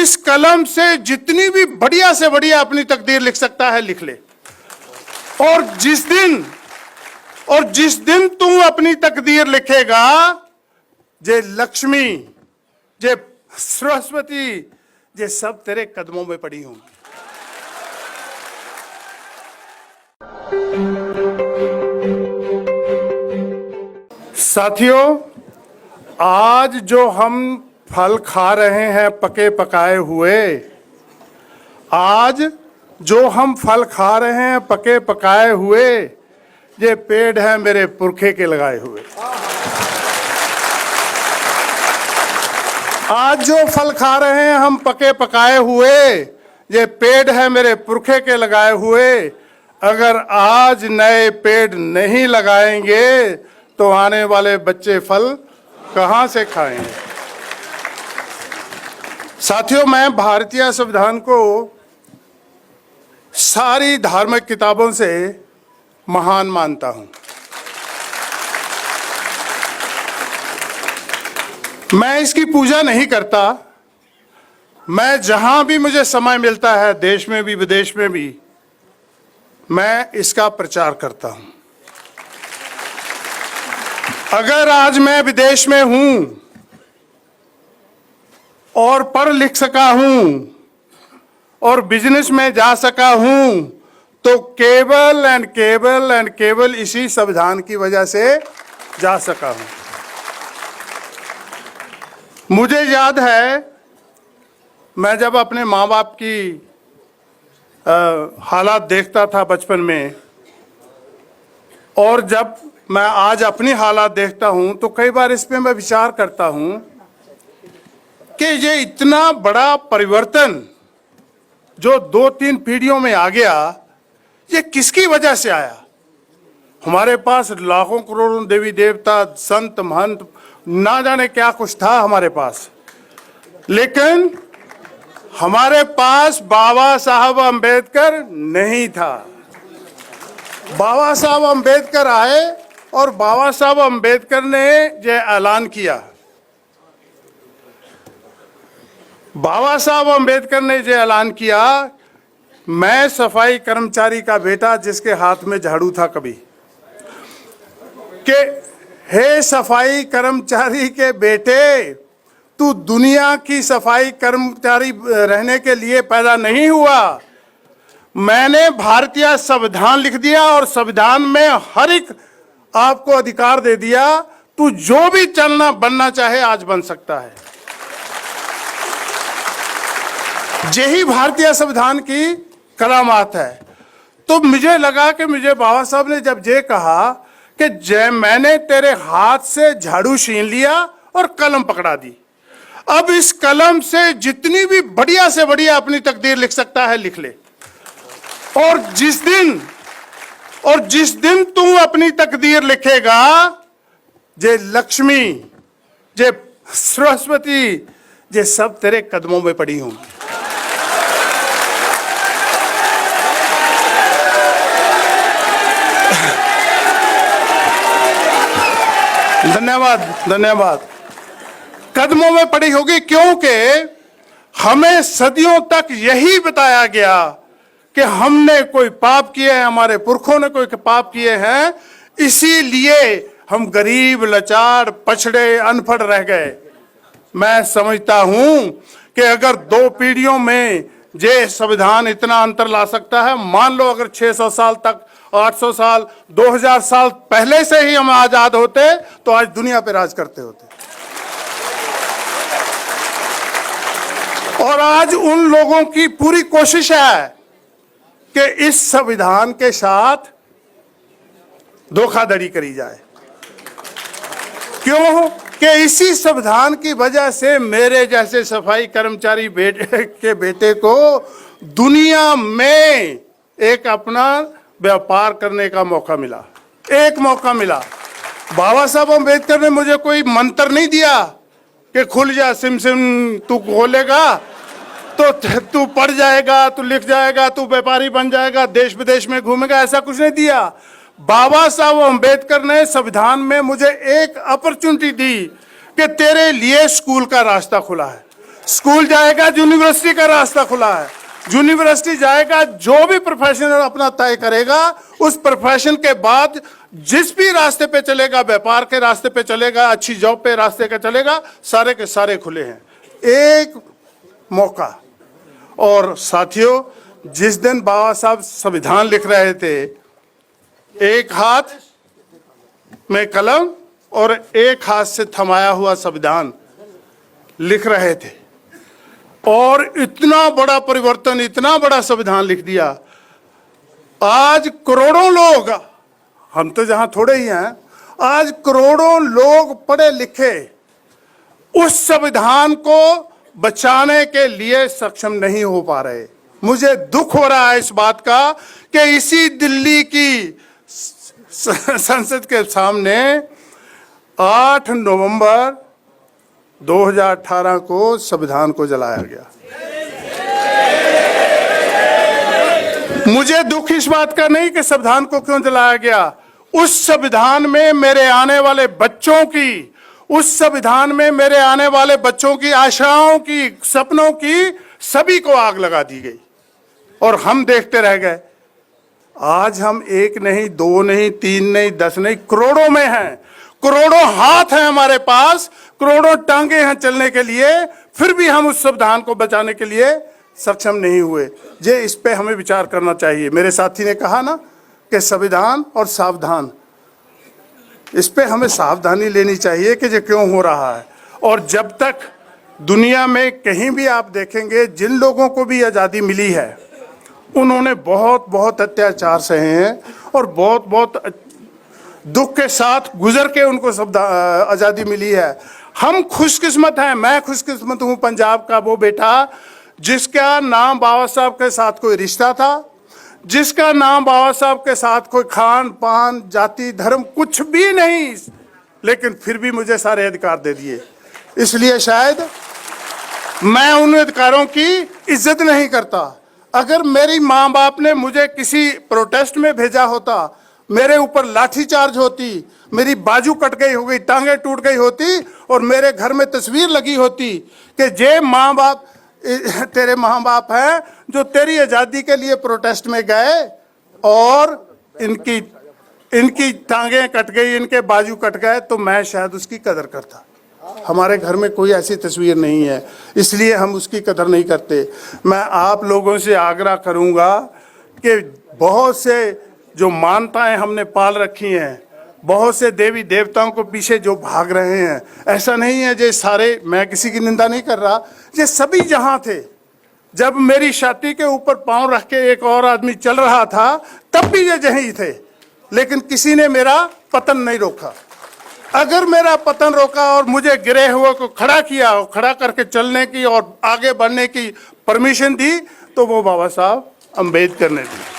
इस कलम से जितनी भी बढ़िया से बढ़िया अपनी तकदीर लिख सकता है लिख ले। और जिस दिन तू अपनी तकदीर लिखेगा, जे लक्ष्मी, जे सरस्वती, जे सब तेरे कदमों में पड़ी होंगी। साथियों, आज जो हम फल खा रहे हैं पके पकाए हुए, आज जो हम फल खा रहे हैं पके पकाए हुए, ये पेड़ है मेरे पुरखे के लगाए हुए। आज जो फल खा रहे हैं हम पके पकाए हुए, ये पेड़ है मेरे पुरखे के लगाए हुए। अगर आज नए पेड़ नहीं लगाएंगे तो आने वाले बच्चे फल कहां से खाएंगे। साथियों, मैं भारतीय संविधान को सारी धार्मिक किताबों से महान मानता हूं। मैं इसकी पूजा नहीं करता। मैं जहां भी मुझे समय मिलता है, देश में भी विदेश में भी, मैं इसका प्रचार करता हूं। अगर आज मैं विदेश में हूं और पढ़ लिख सका हूं और बिजनेस में जा सका हूं, तो केवल इसी संविधान की वजह से जा सका हूं। मुझे याद है, मैं जब अपने माँ बाप की हालात देखता था बचपन में, और जब मैं आज अपनी हालात देखता हूं, तो कई बार इस पे मैं विचार करता हूं कि ये इतना बड़ा परिवर्तन जो 2-3 पीढ़ियों में आ गया, ये किसकी वजह से आया। हमारे पास लाखों करोड़ों देवी देवता, संत महंत, ना जाने क्या कुछ था हमारे पास, लेकिन हमारे पास बाबा साहब अंबेडकर नहीं था। बाबा साहब अंबेडकर आए और बाबा साहब अंबेडकर ने ये ऐलान किया। बाबा साहब अंबेडकर ने ये ऐलान किया, मैं सफाई कर्मचारी का बेटा जिसके हाथ में झाड़ू था कभी, कि हे सफाई कर्मचारी के बेटे, तू दुनिया की सफाई कर्मचारी रहने के लिए पैदा नहीं हुआ। मैंने भारतीय संविधान लिख दिया और संविधान में हर एक आपको अधिकार दे दिया, तू जो भी चलना बनना चाहे आज बन सकता है। यही भारतीय संविधान की करामात है। तो मुझे लगा कि मुझे बाबा साहब ने जब ये कहा कि जय मैंने तेरे हाथ से झाड़ू छीन लिया और कलम पकड़ा दी, अब इस कलम से जितनी भी बढ़िया से बढ़िया अपनी तकदीर लिख सकता है लिख ले। और जिस दिन तू अपनी तकदीर लिखेगा, जे लक्ष्मी, जे सरस्वती, जे सब तेरे कदमों में पड़ी होंगी। धन्यवाद। कदमों में पड़ी होगी, क्योंकि हमें सदियों तक यही बताया गया कि हमने कोई पाप किए हैं, हमारे पुरखों ने कोई पाप किए हैं, इसीलिए हम गरीब, लाचार, पछड़े, अनपढ़ रह गए। मैं समझता हूं कि अगर 2 पीढ़ियों में ये संविधान इतना अंतर ला सकता है, मान लो अगर 600 साल तक, 800 साल, 2000 साल पहले से ही हम आजाद होते, तो आज दुनिया पे राज करते होते। और आज उन लोगों की पूरी कोशिश है कि इस संविधान के साथ धोखाधड़ी करी जाए। क्यों? कि इसी संविधान की वजह से मेरे जैसे सफाई कर्मचारी के बेटे को दुनिया में एक अपना व्यापार करने का मौका मिला, एक मौका मिला। बाबा साहब अम्बेडकर ने मुझे कोई मंत्र नहीं दिया कि खुल जा सिम सिम, तू खोलेगा तो तू पढ़ जाएगा, तू लिख जाएगा, तू व्यापारी बन जाएगा, देश विदेश में घूमेगा, ऐसा कुछ नहीं दिया। बाबा साहब अम्बेडकर ने संविधान में मुझे एक अपॉर्चुनिटी दी कि तेरे लिए स्कूल का रास्ता खुला है, स्कूल जाएगा, यूनिवर्सिटी का रास्ता खुला है। यूनिवर्सिटी जाएगा, जो भी प्रोफेशन अपना तय करेगा, उस प्रोफेशन के बाद जिस भी रास्ते पे चलेगा, व्यापार के रास्ते पे चलेगा, अच्छी जॉब पे रास्ते का चलेगा, सारे के सारे खुले हैं। एक मौका। और साथियों, जिस दिन बाबा साहब संविधान लिख रहे थे, एक हाथ में कलम और एक हाथ से थमाया हुआ संविधान लिख रहे थे, और इतना बड़ा परिवर्तन, इतना बड़ा संविधान लिख दिया। आज करोड़ों लोग, हम तो जहां थोड़े ही हैं, आज करोड़ों लोग पढ़े लिखे उस संविधान को बचाने के लिए सक्षम नहीं हो पा रहे। मुझे दुख हो रहा है इस बात का कि इसी दिल्ली की संसद के सामने 8 नवंबर 2018 को संविधान को जलाया गया। मुझे दुख इस बात का नहीं कि संविधान को क्यों जलाया गया। उस संविधान में मेरे आने वाले बच्चों की, उस संविधान में मेरे आने वाले बच्चों की आशाओं की, सपनों की, सभी को आग लगा दी गई और हम देखते रह गए। आज हम एक नहीं, दो नहीं, तीन नहीं, 10 नहीं, करोड़ों में हैं। करोड़ों हाथ हैं हमारे पास, करोड़ों टांगे हैं चलने के लिए, फिर भी हम उस संविधान को बचाने के लिए सक्षम नहीं हुए। ये इस पे हमें विचार करना चाहिए। मेरे साथी ने कहा ना कि संविधान और सावधान, इस पे हमें सावधानी लेनी चाहिए कि ये क्यों हो रहा है। और जब तक दुनिया में कहीं भी आप देखेंगे, जिन लोगों को भी आज़ादी मिली है, उन्होंने बहुत बहुत अत्याचार सहे हैं और बहुत बहुत दुख के साथ गुजर के उनको आज़ादी मिली है। हम खुशकिस्मत हैं, मैं खुशकिस्मत हूँ, पंजाब का वो बेटा जिसका नाम बाबा साहब के साथ कोई रिश्ता था, जिसका नाम बाबा साहब के साथ कोई खान पान, जाति, धर्म कुछ भी नहीं, लेकिन फिर भी मुझे सारे अधिकार दे दिए। इसलिए शायद मैं उन अधिकारों की इज्जत नहीं करता। अगर मेरी माँ बाप ने मुझे किसी प्रोटेस्ट में भेजा होता, मेरे ऊपर लाठीचार्ज होती, मेरी बाजू कट गई हो गई, टांगे टूट गई होती और मेरे घर में तस्वीर लगी होती कि जे माँ बाप, तेरे माँ बाप हैं जो तेरी आज़ादी के लिए प्रोटेस्ट में गए और इनकी टांगे कट गई, इनके बाजू कट गए, तो मैं शायद उसकी कदर करता। हमारे घर में कोई ऐसी तस्वीर नहीं है, इसलिए हम उसकी कदर नहीं करते। मैं आप लोगों से आग्रह करूंगा कि बहुत से जो मान्यताएं हमने पाल रखी हैं, बहुत से देवी देवताओं को पीछे जो भाग रहे हैं, ऐसा नहीं है जे सारे, मैं किसी की निंदा नहीं कर रहा, ये सभी जहां थे। जब मेरी छाती के ऊपर पांव रख के एक और आदमी चल रहा था, तब भी ये यहीं थे, लेकिन किसी ने मेरा पतन नहीं रोका। अगर मेरा पतन रोका और मुझे गिरे हुए को खड़ा किया, खड़ा करके चलने की और आगे बढ़ने की परमिशन दी, तो वो बाबा साहब अम्बेडकर ने दी।